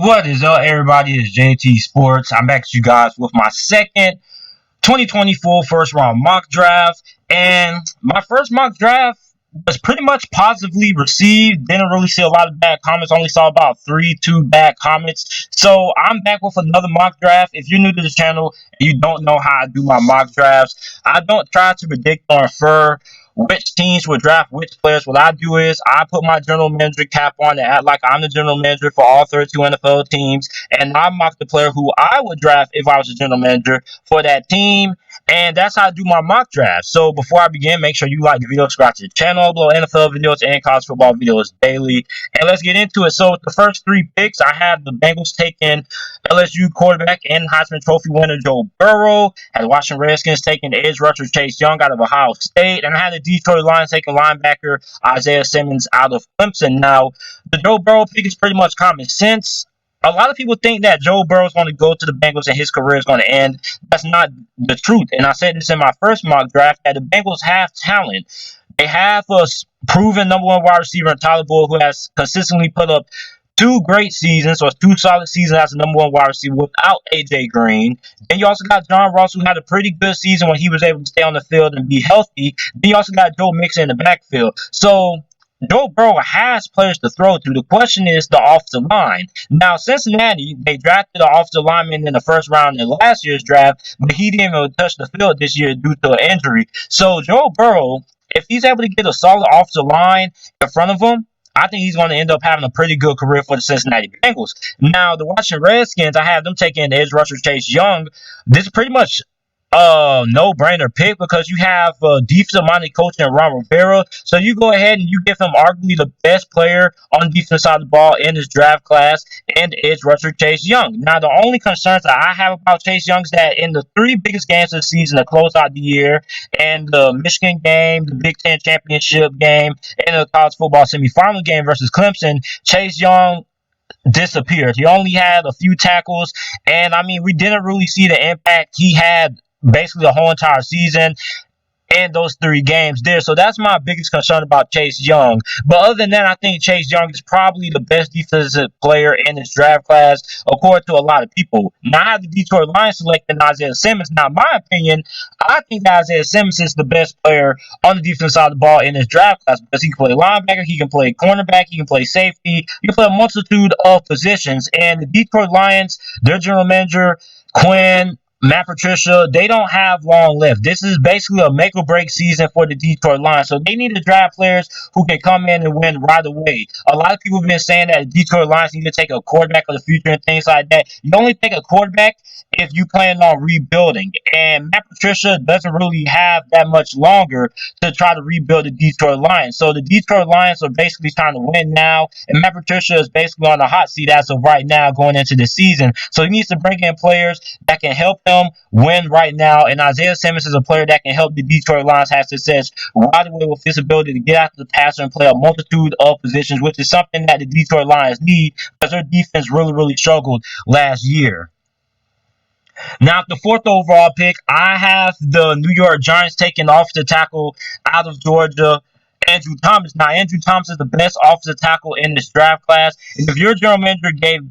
What is up, everybody? It's JT Sports. I'm back to you guys with my second 2024 first round mock draft. And my first mock draft was pretty much positively received. Didn't really see a lot of bad comments. Only saw about two bad comments. So I'm back with another mock draft. If you're new to the channel and you don't know how I do my mock drafts, I don't try to predict or infer which teams will draft which players. What I do is I put my general manager cap on and act like I'm the general manager for all 32 NFL teams, and I mock the player who I would draft if I was the general manager for that team. And that's how I do my mock draft. So before I begin, make sure you like the video, subscribe to the channel, upload NFL videos and college football videos daily. And let's get into it. So with the first three picks, I have the Bengals taking LSU quarterback and Heisman Trophy winner Joe Burrow. Had the Washington Redskins taking edge rusher Chase Young out of Ohio State. And I had the Detroit Lions taking linebacker Isaiah Simmons out of Clemson. Now, the Joe Burrow pick is pretty much common sense. A lot of people think that Joe Burrow is going to go to the Bengals and his career is going to end. That's not the truth. And I said this in my first mock draft, that the Bengals have talent. They have a proven number one wide receiver in Tyler Boyd, who has consistently put up two great seasons, or two solid seasons as the number one wide receiver without A.J. Green. Then you also got John Ross, who had a pretty good season when he was able to stay on the field and be healthy. Then you also got Joe Mixon in the backfield. So Joe Burrow has players to throw to. The question is the offensive line. Now, Cincinnati, they drafted an offensive lineman in the first round in last year's draft, but he didn't even touch the field this year due to an injury. So Joe Burrow, if he's able to get a solid offensive line in front of him, I think he's going to end up having a pretty good career for the Cincinnati Bengals. Now, the Washington Redskins, I have them taking edge rusher Chase Young. This is pretty much no-brainer pick because you have defensive-minded coach in Ron Rivera. So you go ahead and you give him arguably the best player on the defensive side of the ball in this draft class, and edge rusher Chase Young. Now, the only concerns that I have about Chase Young is that in the three biggest games of the season to close out the year, and the Michigan game, the Big Ten championship game, and the college football semifinal game versus Clemson, Chase Young disappeared. He only had a few tackles, and I mean, we didn't really see the impact he had basically the whole entire season and those three games there. So that's my biggest concern about Chase Young. But other than that, I think Chase Young is probably the best defensive player in this draft class, according to a lot of people. Now, I have the Detroit Lions selecting Isaiah Simmons. Now, in my opinion, I think that Isaiah Simmons is the best player on the defensive side of the ball in this draft class because he can play linebacker, he can play cornerback, he can play safety, he can play a multitude of positions. And the Detroit Lions, their general manager, Matt Patricia, they don't have long left. This is basically a make or break season for the Detroit Lions. So they need to draft players who can come in and win right away. A lot of people have been saying that the Detroit Lions need to take a quarterback of the future and things like that. You only take a quarterback if you plan on rebuilding. And Matt Patricia doesn't really have that much longer to try to rebuild the Detroit Lions. So the Detroit Lions are basically trying to win now. And Matt Patricia is basically on the hot seat as of right now going into the season. So he needs to bring in players that can help him win right now, and Isaiah Simmons is a player that can help the Detroit Lions have success right away with his ability to get after the passer and play a multitude of positions, which is something that the Detroit Lions need because their defense really struggled last year. Now, the fourth overall pick, I have the New York Giants taking offensive tackle out of Georgia, Andrew Thomas. Now, Andrew Thomas is the best offensive tackle in this draft class, and if your general manager Dave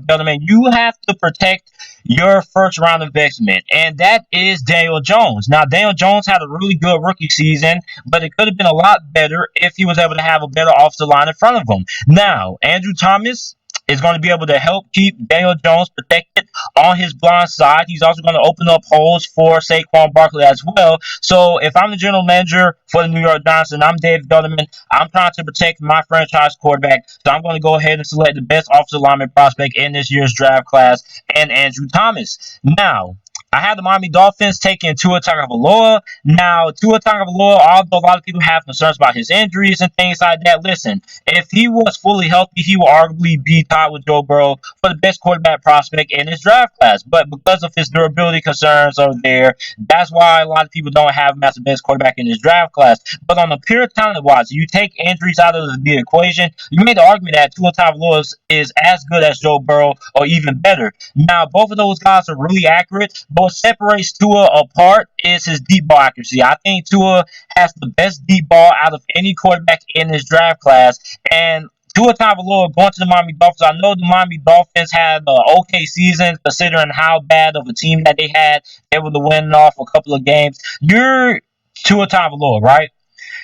Gettleman, you have to protect your first round investment, and that is Daniel Jones. Now, Daniel Jones had a really good rookie season, but it could have been a lot better if he was able to have a better offensive line in front of him. Now, Andrew Thomas is going to be able to help keep Daniel Jones protected on his blind side. He's also going to open up holes for Saquon Barkley as well. So if I'm the general manager for the New York Giants and I'm Dave Gettleman, I'm trying to protect my franchise quarterback. So I'm going to go ahead and select the best offensive lineman prospect in this year's draft class, and Andrew Thomas. Now, I have the Miami Dolphins taking Tua Tagovailoa. Now, Tua Tagovailoa, although a lot of people have concerns about his injuries and things like that, listen, if he was fully healthy, he would arguably be tied with Joe Burrow for the best quarterback prospect in his draft class. But because of his durability concerns over there, that's why a lot of people don't have him as the best quarterback in his draft class. But on the pure talent-wise, you take injuries out of the equation, you made the argument that Tua Tagovailoa is as good as Joe Burrow or even better. Now, both of those guys are really accurate, but what separates Tua apart is his deep ball accuracy. I think Tua has the best deep ball out of any quarterback in this draft class, and Tua Tagovailoa going to the Miami Dolphins. I know the Miami Dolphins had an okay season considering how bad of a team that they had, able to win off a couple of games. You're Tua Tagovailoa, right?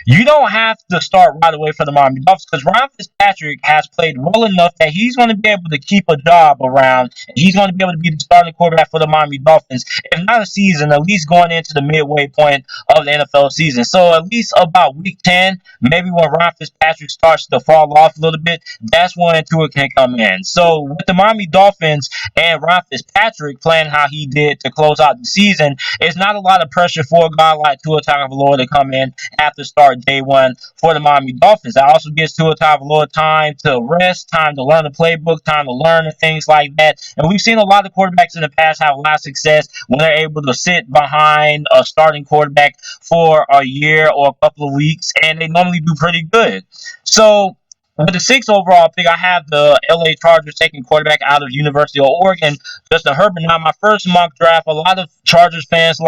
You don't have to start right away for the Miami Dolphins because Ryan Fitzpatrick has played well enough that he's going to be able to keep a job around. And he's going to be able to be the starting quarterback for the Miami Dolphins, if not a season, at least going into the midway point of the NFL season. So at least about week 10, maybe when Ryan Fitzpatrick starts to fall off a little bit, that's when Tua can come in. So with the Miami Dolphins and Ryan Fitzpatrick playing how he did to close out the season, it's not a lot of pressure for a guy like Tua Tagovailoa to come in after start day one for the Miami Dolphins. That also gives Tua Tagovailoa time to rest, time to learn the playbook, time to learn things like that. And we've seen a lot of quarterbacks in the past have a lot of success when they're able to sit behind a starting quarterback for a year or a couple of weeks, and they normally do pretty good. So with the sixth overall pick, I have the LA Chargers taking quarterback out of University of Oregon, Justin Herbert. Now, my first mock draft, a lot of Chargers fans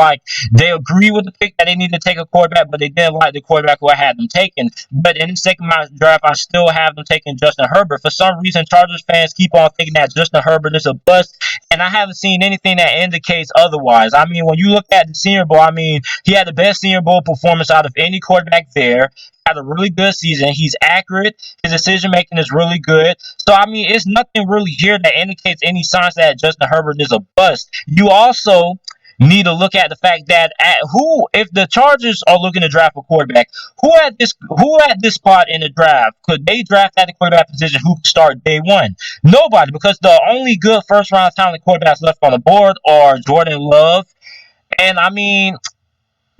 they agree with the pick that they need to take a quarterback, but they didn't like the quarterback who I had them taken. But in the second mock draft, I still have them taking Justin Herbert. For some reason, Chargers fans keep on thinking that Justin Herbert is a bust, and I haven't seen anything that indicates otherwise. I mean, when you look at the Senior Bowl, I mean, he had the best Senior Bowl performance out of any quarterback there. Had a really good season. He's accurate. His decision making is really good. So I mean, it's nothing really here that indicates any signs that Justin Herbert is a bust. You also need to look at the fact that if the Chargers are looking to draft a quarterback, who at this spot in the draft could they draft at the quarterback position who could start day one? Nobody, because the only good first round talented quarterbacks left on the board are Jordan Love and I mean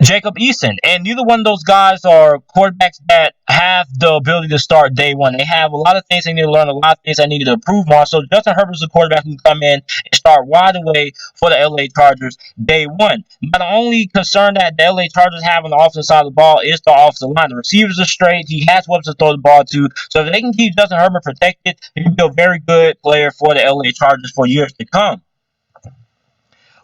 Jacob Eason, and neither one of those guys are quarterbacks that have the ability to start day one. They have a lot of things they need to learn, a lot of things they need to improve on. So Justin Herbert's a quarterback who can come in and start right away for the LA Chargers day one. Now, the only concern that the LA Chargers have on the offensive side of the ball is the offensive line. The receivers are straight. He has weapons to throw the ball to. So if they can keep Justin Herbert protected, he can be a very good player for the LA Chargers for years to come.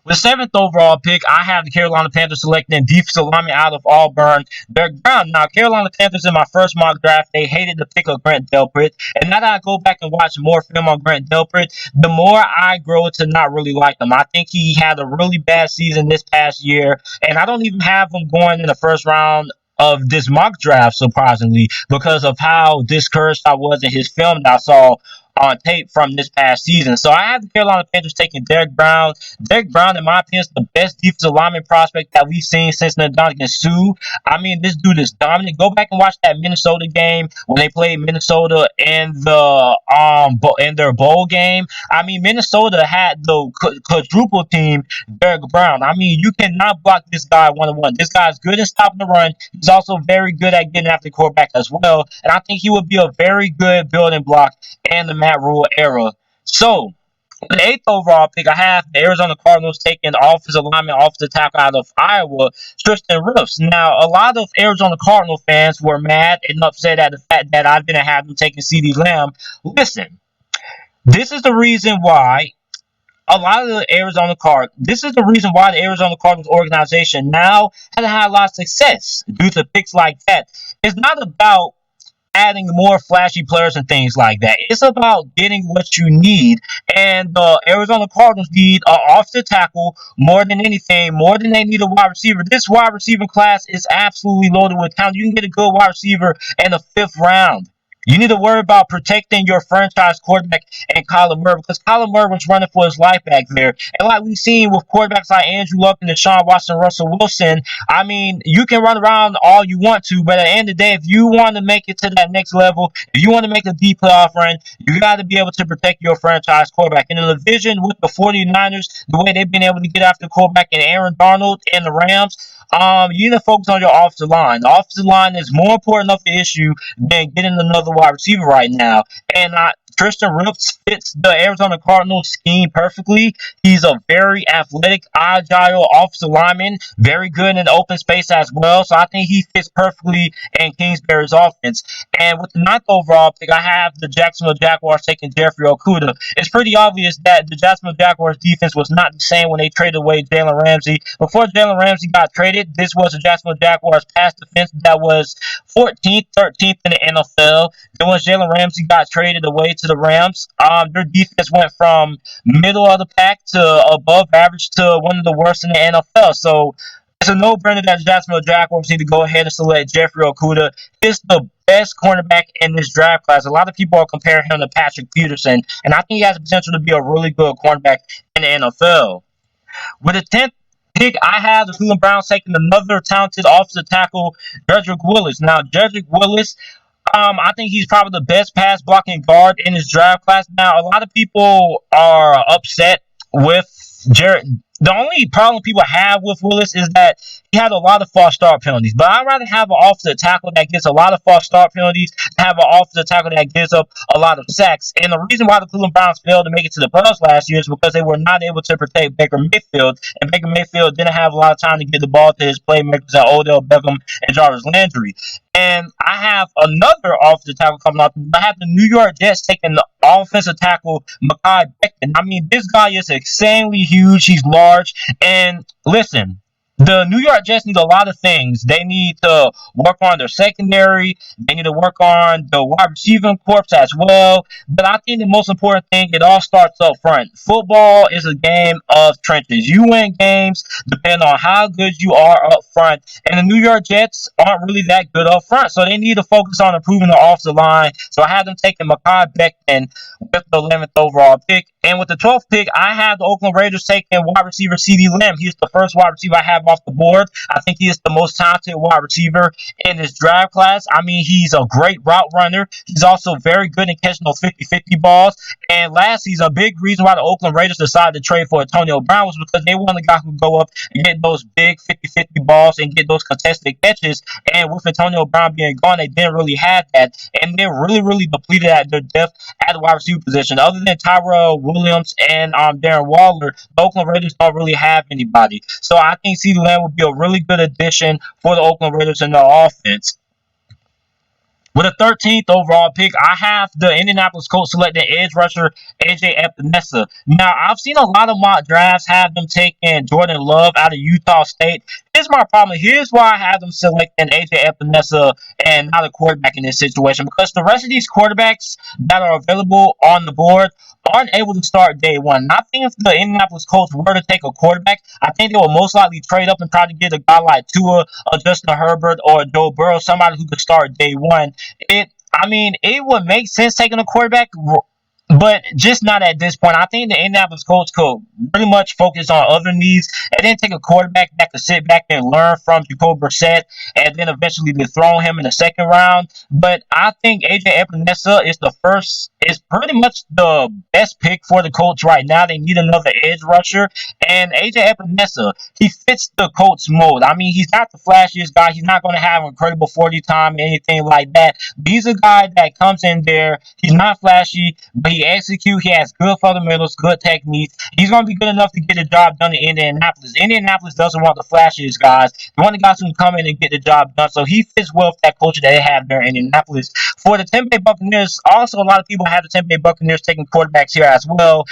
With the seventh overall pick, I have the Carolina Panthers selecting defensive lineman out of Auburn, Derek Brown. Now, Carolina Panthers in my first mock draft, they hated the pick of Grant Delpit. And now that I go back and watch more film on Grant Delpit, the more I grow to not really like him. I think he had a really bad season this past year, and I don't even have him going in the first round of this mock draft, surprisingly, because of how discouraged I was in his film that I saw on tape from this past season. So I have the Carolina Panthers taking Derek Brown. Derek Brown, in my opinion, is the best defensive lineman prospect that we've seen since Ndamukong Suh. I mean, this dude is dominant. Go back and watch that Minnesota game when they played Minnesota in their bowl game. I mean, Minnesota had the quadruple team Derek Brown. I mean, you cannot block this guy one-on-one. This guy's good at stopping the run. He's also very good at getting after the quarterback as well. And I think he would be a very good building block in the Matt Rule era. So, the eighth overall pick, I have the Arizona Cardinals taking the offensive lineman, offensive tackle out of Iowa, Tristan Wirfs. Now, a lot of Arizona Cardinal fans were mad and upset at the fact that I didn't have them taking CeeDee Lamb. Listen, this is the reason why this is the reason why the Arizona Cardinals organization now has had a lot of success due to picks like that. It's not about adding more flashy players and things like that. It's about getting what you need. And the Arizona Cardinals need an offensive tackle more than anything, more than they need a wide receiver. This wide receiving class is absolutely loaded with talent. You can get a good wide receiver in the fifth round. You need to worry about protecting your franchise quarterback and Kyler Murray, because Kyler Murray was running for his life back there. And like we've seen with quarterbacks like Andrew Luck and Deshaun Watson, Russell Wilson, I mean, you can run around all you want to, but at the end of the day, if you want to make it to that next level, if you want to make a deep playoff run, you got to be able to protect your franchise quarterback. In the division with the 49ers, the way they've been able to get after the quarterback and Aaron Donald and the Rams, you need to focus on your offensive line. The offensive line is more important of an issue than getting another wide receiver right now. And Tristan Wirfs fits the Arizona Cardinals scheme perfectly. He's a very athletic, agile offensive lineman, very good in open space as well. So I think he fits perfectly in Kingsbury's offense. And with the ninth overall pick, I have the Jacksonville Jaguars taking Jeffrey Okudah. It's pretty obvious that the Jacksonville Jaguars defense was not the same when they traded away Jalen Ramsey. Before Jalen Ramsey got traded, this was the Jacksonville Jaguars pass defense that was 14th, 13th in the NFL. Then once Jalen Ramsey got traded away to the Rams, their defense went from middle of the pack to above average to one of the worst in the NFL. So it's a no-brainer that the Jacksonville Jaguars need to go ahead and select Jeffrey Okudah. He's the best cornerback in this draft class. A lot of people are comparing him to Patrick Peterson, and I think he has the potential to be a really good cornerback in the NFL. With the 10th pick, I have the Cleveland Browns taking another talented offensive tackle, Jedrick Willis. Now, Jedrick Willis, I think he's probably the best pass blocking guard in his draft class. Now, a lot of people are upset with Jared. The only problem people have with Willis is that he had a lot of false start penalties. But I'd rather have an offensive tackle that gets a lot of false start penalties than have an offensive tackle that gives up a lot of sacks. And the reason why the Cleveland Browns failed to make it to the playoffs last year is because they were not able to protect Baker Mayfield. And Baker Mayfield didn't have a lot of time to get the ball to his playmakers at Odell Beckham and Jarvis Landry. And I have another offensive tackle coming up. I have the New York Jets taking the offensive tackle, Mekhi Becton. I mean, this guy is insanely huge. He's large. And listen, the New York Jets need a lot of things. They need to work on their secondary. They need to work on the wide receiving corps as well. But I think the most important thing, it all starts up front. Football is a game of trenches. You win games depending on how good you are up front. And the New York Jets aren't really that good up front. So they need to focus on improving the offensive line. So I have them taking Mekhi Becton with the 11th overall pick. And with the 12th pick, I have the Oakland Raiders taking wide receiver CeeDee Lamb. He's the first wide receiver I have off the board. I think he is the most talented wide receiver in this draft class. I mean, he's a great route runner. He's also very good in catching those 50-50 balls. And last season, a big reason why the Oakland Raiders decided to trade for Antonio Brown was because they wanted a guy who could go up and get those big 50-50 balls and get those contested catches. And with Antonio Brown being gone, they didn't really have that. And they're really depleted at their depth at the wide receiver position. Other than Tyrell Williams and Darren Waller, the Oakland Raiders don't really have anybody. So I think CeeDee Lamb would be a really good addition for the Oakland Raiders in their offense. With a 13th overall pick, I have the Indianapolis Colts selecting edge rusher AJ Epinesa. Now, I've seen a lot of mock drafts have them taking Jordan Love out of Utah State. Here's my problem. Here's why I have them selecting AJ Epinesa and not a quarterback in this situation. Because the rest of these quarterbacks that are available on the board aren't able to start day one. And I think if the Indianapolis Colts were to take a quarterback, I think they will most likely trade up and try to get a guy like Tua or Justin Herbert or Joe Burrow, somebody who could start day one. It would make sense taking a quarterback, but just not at this point. I think the Indianapolis Colts could pretty much focus on other needs and then take a quarterback that could sit back and learn from Jacoby Brissett and then eventually dethrone him in the second round. But I think AJ Epinesa is pretty much the best pick for the Colts right now. They need another edge rusher. And AJ Epinesa, he fits the Colts mold. I mean, he's not the flashiest guy. He's not going to have incredible 40 time, anything like that. But he's a guy that comes in there. He's not flashy, but he executes. He has good fundamentals, good techniques. He's going to be good enough to get the job done in Indianapolis. Indianapolis doesn't want the flashiest guys. They want the guys who can come in and get the job done. So he fits well with that culture that they have there in Indianapolis. For the Tampa Bay Buccaneers, also a lot of people have the Tampa Bay Buccaneers taking quarterbacks here as well.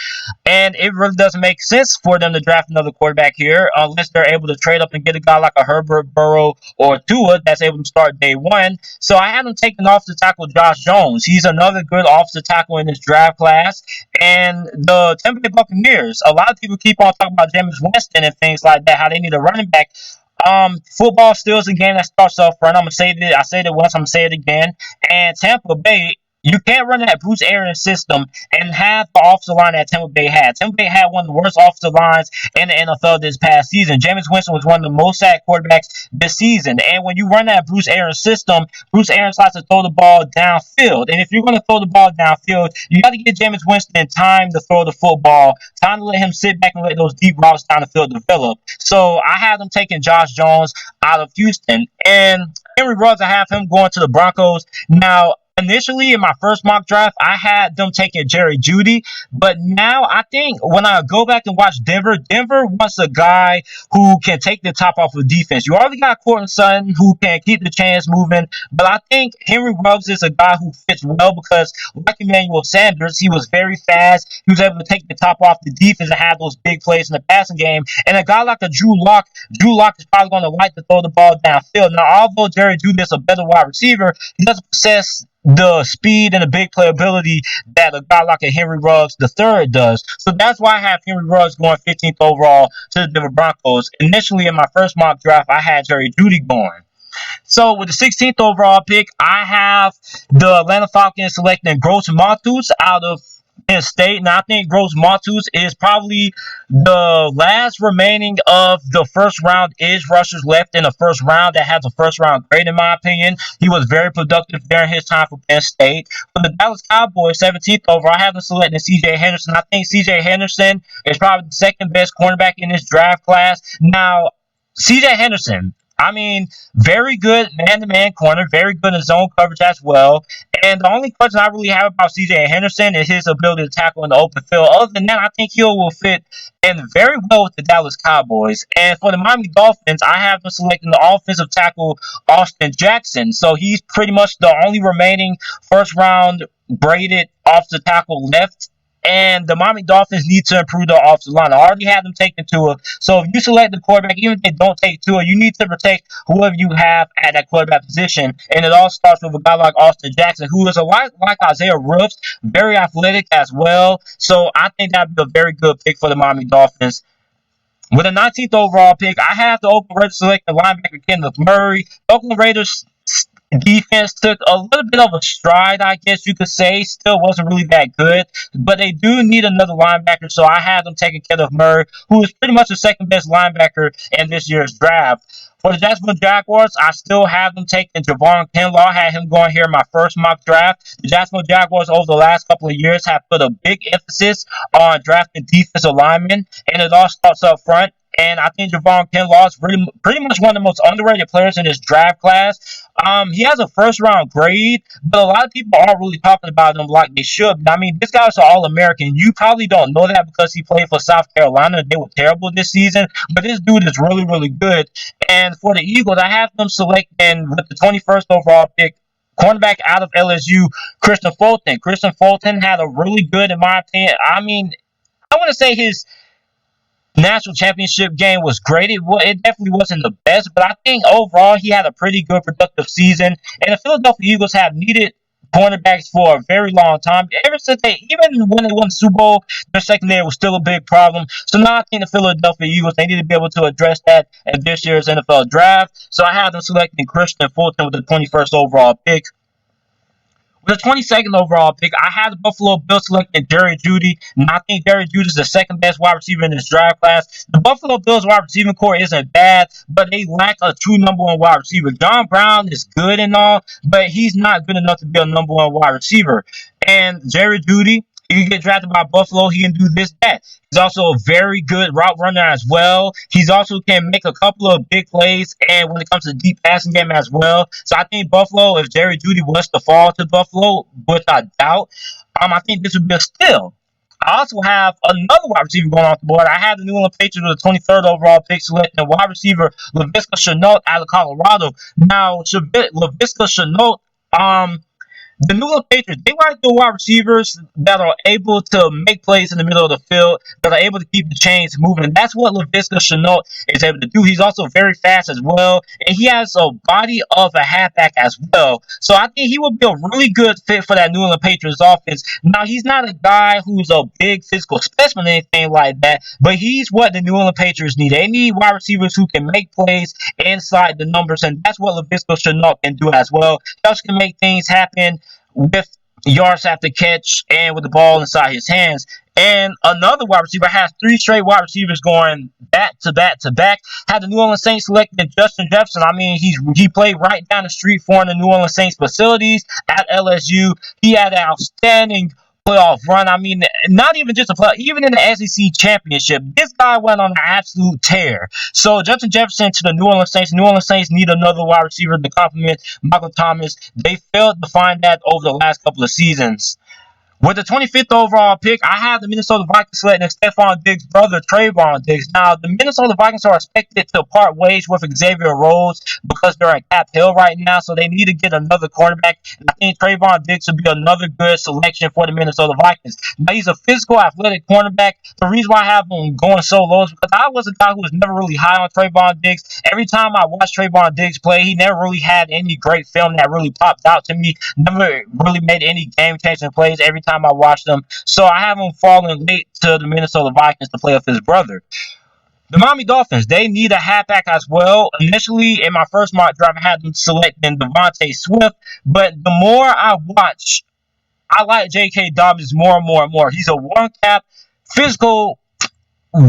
And it really doesn't make sense for them to draft another quarterback here unless they're able to trade up and get a guy like a Herbert, Burrow, or Tua that's able to start day one. So I have them taking offensive tackle Josh Jones. He's another good offensive tackle in this draft class. And the Tampa Bay Buccaneers, a lot of people keep on talking about Jameis Winston and things like that, how they need a running back. Football still is a game that starts off front. I'm gonna say that. I said it once. I'm gonna say it again. And Tampa Bay, you can't run that Bruce Arians system and have the offensive line that Tampa Bay had. Tampa Bay had one of the worst offensive lines in the NFL this past season. Jameis Winston was one of the most sacked quarterbacks this season. And when you run that Bruce Arians system, Bruce Arians likes to throw the ball downfield. And if you're going to throw the ball downfield, you got to give Jameis Winston time to throw the football, time to let him sit back and let those deep routes down the field develop. So I have them taking Josh Jones out of Houston. And Henry Ruggs, I have him going to the Broncos. Now, initially in my first mock draft, I had them taking Jerry Jeudy, but now I think when I go back and watch Denver wants a guy who can take the top off of defense. You already got Courtland Sutton who can keep the chains moving, but I think Henry Ruggs is a guy who fits well because, like Emmanuel Sanders, he was very fast. He was able to take the top off the defense and have those big plays in the passing game. And a guy like a Drew Lock is probably going to like to throw the ball downfield. Now, although Jerry Jeudy is a better wide receiver, he doesn't possess the speed and the big playability that a guy like a Henry Ruggs the third does. So that's why I have Henry Ruggs going 15th overall to the Denver Broncos. Initially, in my first mock draft, I had Jerry Jeudy going. So with the 16th overall pick, I have the Atlanta Falcons selecting Gross Matos out of Penn State. Now I think Gross Matos is probably the last remaining of the first round edge rushers left in the first round that has a first round grade, in my opinion. He was very productive during his time for Penn State. For the Dallas Cowboys, 17th overall, I have them selecting C.J. Henderson. I think C.J. Henderson is probably the second best cornerback in this draft class. Now, C.J. Henderson, I mean, very good man-to-man corner, very good in zone coverage as well. And the only question I really have about C.J. Henderson is his ability to tackle in the open field. Other than that, I think he will fit in very well with the Dallas Cowboys. And for the Miami Dolphins, I have them selecting the offensive tackle Austin Jackson. So he's pretty much the only remaining first-round graded offensive tackle left. And the Miami Dolphins need to improve their offensive line. I already had them taken Tua. So if you select the quarterback, even if they don't take Tua, you need to protect whoever you have at that quarterback position. And it all starts with a guy like Austin Jackson, who is a lot like Isaiah Rooks, very athletic as well. So I think that would be a very good pick for the Miami Dolphins. With the 19th overall pick, I have the Oakland Raiders select the linebacker Kenneth Murray. Oakland Raiders defense took a little bit of a stride, I guess you could say. Still wasn't really that good, but they do need another linebacker, so I had them taking Kenneth Murray, who is pretty much the second best linebacker in this year's draft. For the Jacksonville Jaguars, I still have them taking Javon Kinlaw. I had him going here in my first mock draft. The Jacksonville Jaguars over the last couple of years have put a big emphasis on drafting defensive linemen, and it all starts up front. And I think Javon Kinlaw is pretty much one of the most underrated players in this draft class. He has a first-round grade, but a lot of people aren't really talking about him like they should. I mean, this guy's an All-American. You probably don't know that because he played for South Carolina. They were terrible this season, but this dude is really, really good. And for the Eagles, I have them selecting with the 21st overall pick, cornerback out of LSU, Christian Fulton. Christian Fulton had a really good, in my opinion, I mean, I want to say his national championship game was great. It definitely wasn't the best, but I think overall he had a pretty good productive season. And the Philadelphia Eagles have needed cornerbacks for a very long time. Ever since even when they won the Super Bowl, their secondary was still a big problem. So now I think the Philadelphia Eagles, they need to be able to address that at this year's NFL draft. So I have them selecting Christian Fulton with the 21st overall pick. With the 22nd overall pick, I had the Buffalo Bills selecting Jerry Jeudy, and I think Jerry Jeudy is the second best wide receiver in this draft class. The Buffalo Bills wide receiving core isn't bad, but they lack a true number one wide receiver. John Brown is good and all, but he's not good enough to be a number one wide receiver. And Jerry Jeudy, if you get drafted by Buffalo, he can do this, that. He's also a very good route runner as well. He's also can make a couple of big plays, and when it comes to the deep passing game as well. So I think Buffalo, if Jerry Jeudy was to fall to Buffalo, which I doubt, I think this would be a steal. I also have another wide receiver going off the board. I have the New England Patriots with the 23rd overall pick selecting wide receiver Laviska Shenault out of Colorado. Now, Laviska Shenault, the New England Patriots, they like the wide receivers that are able to make plays in the middle of the field, that are able to keep the chains moving. And that's what Laviska Shenault is able to do. He's also very fast as well, and he has a body of a halfback as well. So I think he would be a really good fit for that New England Patriots offense. Now, he's not a guy who's a big physical specimen or anything like that, but he's what the New England Patriots need. They need wide receivers who can make plays inside the numbers, and that's what Laviska Shenault can do as well. He also can make things happen with yards after catch and with the ball inside his hands. And another wide receiver has three straight wide receivers going back to back to back. Had the New Orleans Saints selected Justin Jefferson. I mean, he played right down the street for the New Orleans Saints facilities at LSU. He had an outstanding playoff run. I mean, not even just a playoff, even in the SEC championship, this guy went on an absolute tear. So Justin Jefferson to the New Orleans Saints. New Orleans Saints need another wide receiver to complement Michael Thomas. They failed to find that over the last couple of seasons. With the 25th overall pick, I have the Minnesota Vikings selecting Stephon Diggs' brother, Trayvon Diggs. Now, the Minnesota Vikings are expected to part ways with Xavier Rhodes because they're in cap hell right now, so they need to get another quarterback. And I think Trayvon Diggs would be another good selection for the Minnesota Vikings. Now, he's a physical, athletic cornerback. The reason why I have him going so low is because I was a guy who was never really high on Trayvon Diggs. Every time I watched Trayvon Diggs play, he never really had any great film that really popped out to me. Never really made any game-changing plays every time I watched him. So I have him falling late to the Minnesota Vikings to play with his brother. The Miami Dolphins, they need a halfback as well. Initially, in my first mock draft, I had them selecting Devontae Swift, but the more I watch, I like J.K. Dobbins more and more and more. He's a one-cap, physical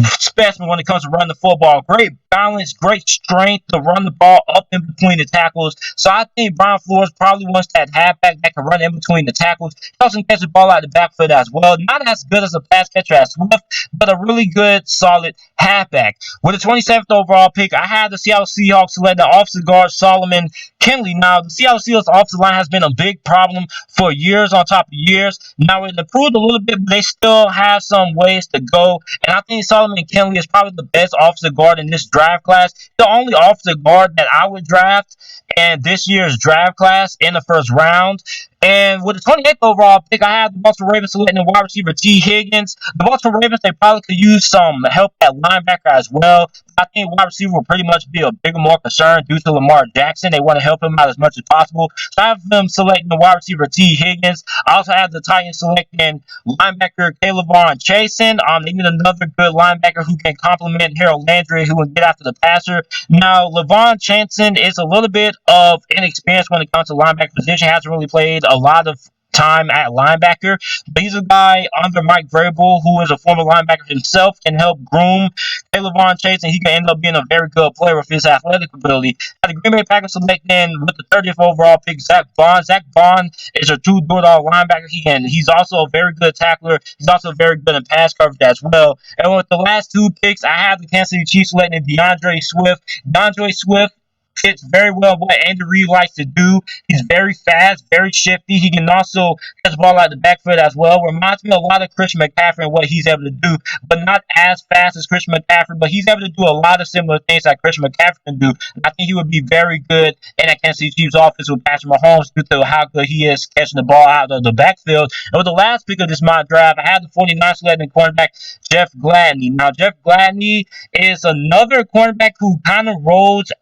specimen when it comes to running the football. Great balance, great strength to run the ball up in between the tackles. So I think Brian Flores probably wants that halfback that can run in between the tackles. He also catch the ball out of the backfield as well. Not as good as a pass catcher as Swift, but a really good, solid halfback. With the 27th overall pick, I had the Seattle Seahawks select the offensive guard Solomon Kinley. Now, the Seattle Seahawks offensive line has been a big problem for years on top of years. Now, it improved a little bit, but they still have some ways to go. And I think Solomon Kinley is probably the best offensive guard in this draft class. The only offensive guard that I would draft in this year's draft class in the first round. And with the 28th overall pick, I have the Baltimore Ravens selecting wide receiver T. Higgins. The Baltimore Ravens, they probably could use some help at linebacker as well. I think wide receiver will pretty much be a bigger, more concern due to Lamar Jackson. They want to help him out as much as possible. So I have them selecting the wide receiver T. Higgins. I also have the Titans selecting linebacker Kayvon Chasen. They need another good linebacker who can complement Harold Landry, who can get after the passer. Now, Kayvon Chasen is a little bit of inexperience when it comes to linebacker position. He hasn't really played a lot of time at linebacker, but he's a guy under Mike Vrabel who is a former linebacker himself, can help groom Kayvon Chase, and he can end up being a very good player with his athletic ability. At the Green Bay Packers selecting with the 30th overall pick, Zach Bond. Zach Bond is a true bulldog linebacker. He's also a very good tackler. He's also very good in pass coverage as well. And with the last two picks, I have the Kansas City Chiefs selecting DeAndre Swift. DeAndre Swift fits very well what Andy Reid likes to do. He's very fast, very shifty. He can also catch the ball out of the backfield as well. Reminds me a lot of Christian McCaffrey and what he's able to do, but not as fast as Christian McCaffrey. But he's able to do a lot of similar things that Christian McCaffrey can do. And I think he would be very good in that Kansas City Chiefs offense with Patrick Mahomes due to how good he is catching the ball out of the backfield. And with the last pick of this mock draft, I had the 49ers selecting cornerback Jeff Gladney. Now, Jeff Gladney is another cornerback who kind of rolls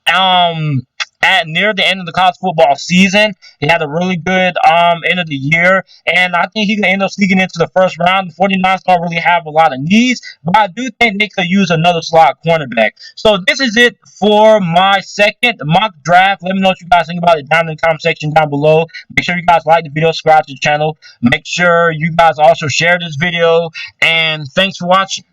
at near the end of the college football season. He had a really good end of the year, and I think he can end up sneaking into the first round. The 49ers don't really have a lot of needs, but I do think they could use another slot cornerback. So this is it for my second mock draft. Let me know what you guys think about it down in the comment section down below. Make sure you guys like the video, subscribe to the channel. Make sure you guys also share this video, and thanks for watching.